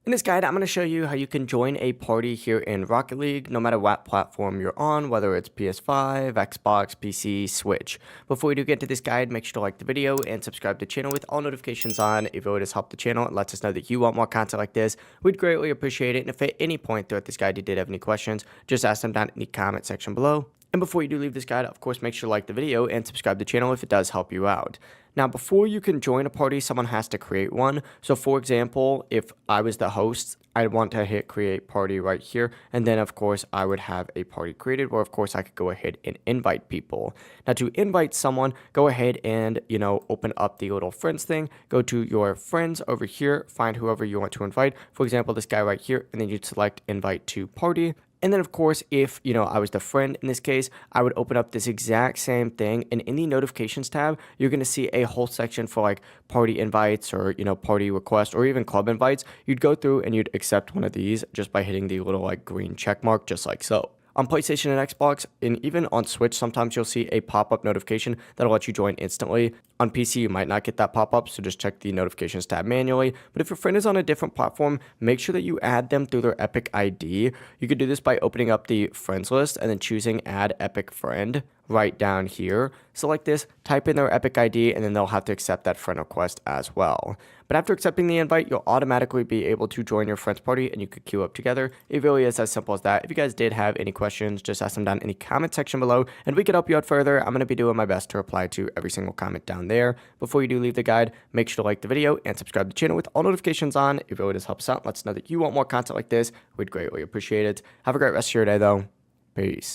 In this guide, I'm going to show you how you can join a party here in Rocket League, no matter what platform you're on, whether it's PS5, Xbox, PC, Switch. Before we do get to this guide, make sure to like the video and subscribe to the channel with all notifications on. If it would just help the channel, it lets us know that you want more content like this. We'd greatly appreciate it. And if at any point throughout this guide you did have any questions, just ask them down in the comment section below. And before you do leave this guide, of course, make sure to like the video and subscribe to the channel if it does help you out. Now, before you can join a party, someone has to create one. So for example, if I was the host, I'd want to hit create party right here. And then of course, I would have a party created where of course I could go ahead and invite people. Now to invite someone, go ahead and, open up the little friends thing, go to your friends over here, find whoever you want to invite. For example, this guy right here, and then you'd select invite to party. And then, of course, if, I was the friend in this case, I would open up this exact same thing. And in the notifications tab, you're going to see a whole section for like party invites or, party requests or even club invites. You'd go through and you'd accept one of these just by hitting the little like green check mark, just like so. On PlayStation and Xbox, and even on Switch, sometimes you'll see a pop-up notification that'll let you join instantly. On PC, you might not get that pop-up, so just check the notifications tab manually. But if your friend is on a different platform, make sure that you add them through their Epic ID. You could do this by opening up the friends list and then choosing Add Epic Friend right down here. Select this, type in their Epic ID, and then they'll have to accept that friend request as well. But after accepting the invite, you'll automatically be able to join your friend's party and you could queue up together. It really is as simple as that. If you guys did have any questions, just ask them down in the comment section below and we could help you out further. I'm going to be doing my best to reply to every single comment down there. Before you do leave the guide, make sure to like the video and subscribe to the channel with all notifications on. It really does help us out. Let us know that you want more content like this. We'd greatly appreciate it. Have a great rest of your day though. Peace.